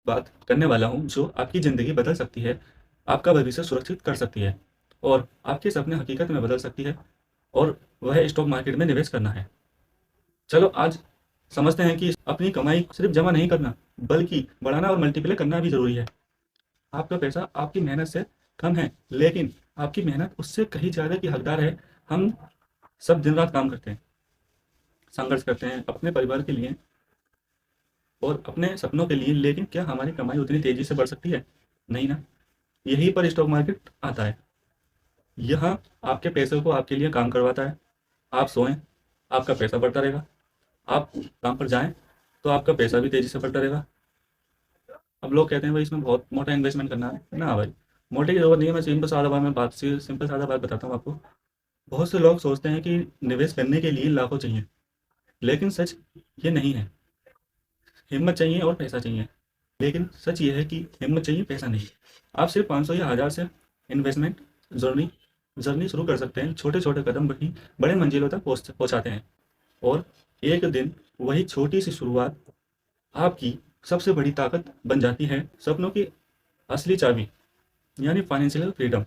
बात करने वाला हूँ जो आपकी ज़िंदगी बदल सकती है, आपका भविष्य सुरक्षित कर सकती है और आपके सपने हकीकत में बदल सकती है और वह स्टॉक मार्केट में निवेश करना है। चलो आज समझते हैं कि अपनी कमाई सिर्फ जमा नहीं करना बल्कि बढ़ाना और मल्टीप्लाई करना भी ज़रूरी है। आपका पैसा आपकी मेहनत से कम है, लेकिन आपकी मेहनत उससे कहीं ज़्यादा की हकदार है। हम सब दिन रात काम करते हैं, संघर्ष करते हैं अपने परिवार के लिए और अपने सपनों के लिए, लेकिन क्या हमारी कमाई उतनी तेज़ी से बढ़ सकती है? नहीं ना। यहीं पर स्टॉक मार्केट आता है। यहाँ आपके पैसे को आपके लिए काम करवाता है। आप सोएं, आपका पैसा बढ़ता रहेगा। आप काम पर जाएं तो आपका पैसा भी तेज़ी से बढ़ता रहेगा। अब लोग कहते हैं भाई इसमें बहुत मोटा इन्वेस्टमेंट करना है ना भाई। मोटे की जरूरत नहीं है। मैं सिंपल सादा बात बताता हूँ आपको। बहुत से लोग सोचते हैं कि निवेश करने के लिए लाखों चाहिए, लेकिन सच ये नहीं है। हिम्मत चाहिए और पैसा चाहिए, लेकिन सच ये है कि हिम्मत चाहिए, पैसा नहीं। आप सिर्फ 500 या 1000 से इन्वेस्टमेंट जर्नी जर्नी शुरू कर सकते हैं। छोटे छोटे कदम वही बड़े मंजिलों तक पहुंचाते हैं और एक दिन वही छोटी सी शुरुआत आपकी सबसे बड़ी ताकत बन जाती है। सपनों की असली चाबी यानी फाइनेंशियल फ्रीडम।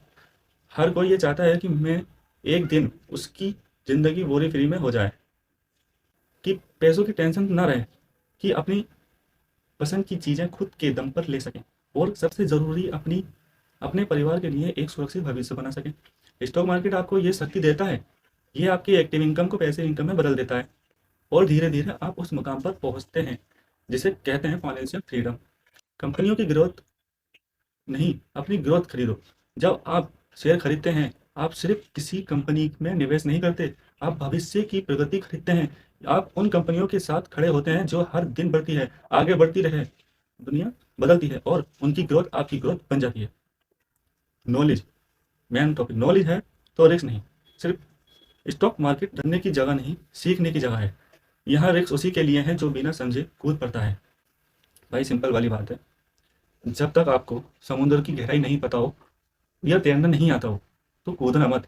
हर कोई ये चाहता है कि मैं एक दिन उसकी ज़िंदगी बोरी फ्री में हो जाए, कि पैसों की टेंशन ना रहे, कि अपनी पसंद की चीज़ें खुद के दम पर ले सकें और सबसे ज़रूरी अपनी अपने परिवार के लिए एक सुरक्षित भविष्य बना सकें। स्टॉक मार्केट आपको ये शक्ति देता है। ये आपकी एक्टिव इनकम को पैसिव इनकम में बदल देता है और धीरे धीरे आप उस मुकाम पर पहुंचते हैं जिसे कहते हैं फाइनेंशियल फ्रीडम। कंपनियों की ग्रोथ नहीं, अपनी ग्रोथ खरीदो। जब आप शेयर खरीदते हैं, आप सिर्फ किसी कंपनी में निवेश नहीं करते, आप भविष्य की प्रगति खरीदते हैं। आप उन कंपनियों के साथ खड़े होते हैं जो हर दिन बढ़ती है, आगे बढ़ती रहे। दुनिया बदलती है और उनकी ग्रोथ आपकी ग्रोथ बन जाती है। नॉलेज, मेन टॉपिक नॉलेज है तो रिस्क नहीं। सिर्फ स्टॉक मार्केट डरने की जगह नहीं, सीखने की जगह है। यहाँ रिस्क उसी के लिए है जो बिना समझे कूद पड़ता है। भाई सिंपल वाली बात है, जब तक आपको समुद्र की गहराई नहीं पता हो या तैरना नहीं आता हो तो कूदना मत।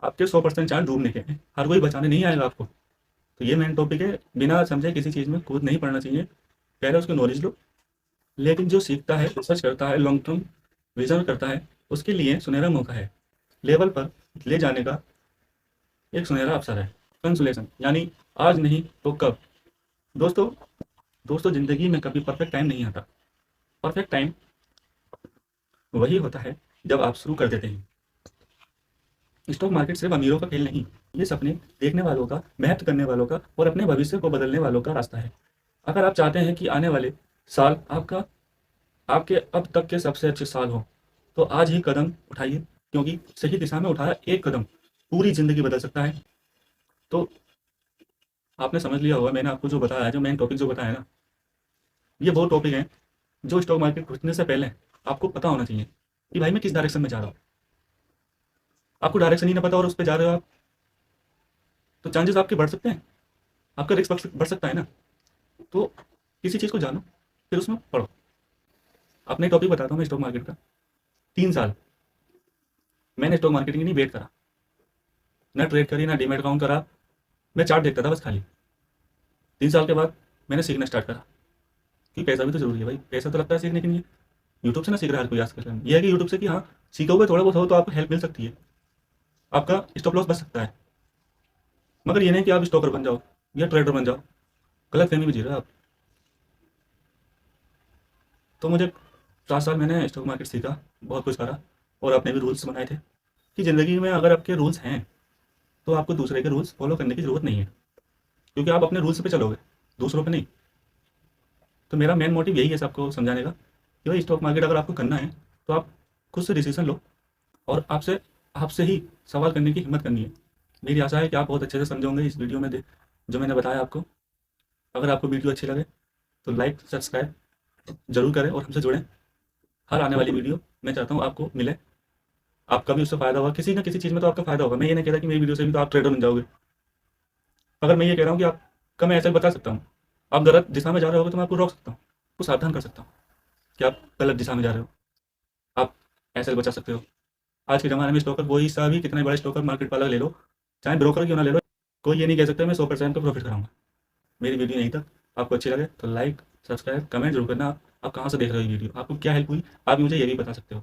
आपके 100% चांस डूबने के हैं, हर कोई बचाने नहीं आएगा आपको। तो ये मेन टॉपिक है, बिना समझे किसी चीज़ में कूद नहीं पड़ना चाहिए। पहले उसकी नॉलेज लो, लेकिन जो सीखता है, रिसर्च करता है, लॉन्ग टर्म विजन करता है, उसके लिए सुनहरा मौका है। लेवल पर ले जाने का एक सुनहरा अवसर है। कंसुलेशन यानी आज नहीं तो कब। दोस्तों दोस्तों ज़िंदगी में कभी परफेक्ट टाइम नहीं आता। परफेक्ट टाइम वही होता है जब आप शुरू कर देते हैं। स्टॉक मार्केट सिर्फ अमीरों का खेल नहीं, ये सपने देखने वालों का, मेहनत करने वालों का और अपने भविष्य को बदलने वालों का रास्ता है। अगर आप चाहते हैं कि आने वाले साल आपका आपके अब तक के सबसे अच्छे साल हो, तो आज ही कदम उठाइए, क्योंकि सही दिशा में उठाया एक कदम पूरी ज़िंदगी बदल सकता है। तो आपने समझ लिया होगा मैंने आपको जो बताया है, जो मेन टॉपिक जो बताया है ना, ये वो टॉपिक है जो स्टॉक मार्केट घुसने से पहले आपको पता होना चाहिए कि भाई मैं किस डायरेक्शन में जा रहा हूँ। आपको डायरेक्शन ही ना पता और उस पर जा रहे हो आप, तो चांसेस आपके बढ़ सकते हैं, आपका रिस्क बढ़ सकता है ना। तो किसी चीज़ को जानो, फिर उसमें पढ़ो। अपने टॉपिक बताता हूँ मैं स्टॉक मार्केट का। 3 साल मैंने स्टॉक मार्केटिंग नहीं वेट करा, ना ट्रेड करी, ना डीमेट अकाउंट करा। मैं चार्ट देखता था बस खाली। 3 साल के बाद मैंने सीखना स्टार्ट करा कि पैसा भी तो जरूरी है भाई। पैसा तो लगता है सीखने के लिए। यूट्यूब से ना सीख रहा है हर कोई आजकल। ये है कि यूट्यूब से कि हाँ सीखोगे थोड़ा बहुत हो तो आपको हेल्प मिल सकती है, आपका स्टॉप लॉस बच सकता है। मगर ये नहीं कि आप स्टॉकर बन जाओ या ट्रेडर बन जाओ। गलत फहमी में जी रहे हो आप। तो मुझे 4 साल मैंने स्टॉक मार्केट सीखा, बहुत कुछ करा और अपने भी रूल्स बनाए थे कि ज़िंदगी में अगर आपके रूल्स हैं तो आपको दूसरे के रूल्स फॉलो करने की ज़रूरत नहीं है, क्योंकि आप अपने रूल्स पे चलोगे, दूसरों पे नहीं। तो मेरा मेन मोटिव यही है सबको समझाने का कि भाई स्टॉक मार्केट अगर आपको करना है तो आप खुद से डिसीजन लो और आपसे आपसे ही सवाल करने की हिम्मत करनी है। मेरी आशा है कि आप बहुत अच्छे से समझोगे इस वीडियो में जो मैंने बताया आपको। अगर आपको वीडियो अच्छी लगे तो लाइक सब्सक्राइब जरूर करें और हमसे जुड़ें। हर आने वाली वीडियो मैं चाहता हूँ आपको मिले, आपका भी उससे फायदा होगा, किसी ना किसी चीज़ में तो आपका फायदा होगा। मैं ये नहीं कह रहा कि मेरी वीडियो से भी तो आप ट्रेडर बन जाओगे। अगर मैं ये कह रहा हूँ कि आपका मैं ऐसा बता सकता हूँ, आप गलत दिशा में जा रहे होगे तो मैं आपको रोक सकता हूँ, आपको सावधान कर सकता हूँ कि आप गलत दिशा में जा रहे हो। आप ऐसे बचा सकते हो। आज के ज़माने में स्टॉकर कोई सा भी कितना बड़ा स्टॉकर मार्केट वाला ले लो, चाहे ब्रोकर क्यों ना ले लो, कोई ये नहीं कह सकता मैं 100% का प्रॉफिट कराऊंगा। मेरी वीडियो यहीं तक। आपको अच्छी लगे तो लाइक सब्सक्राइब कमेंट जरूर करना। आप कहाँ से देख रहे हो ये वीडियो, आपको क्या हेल्प हुई, आप मुझे ये भी बता सकते हो।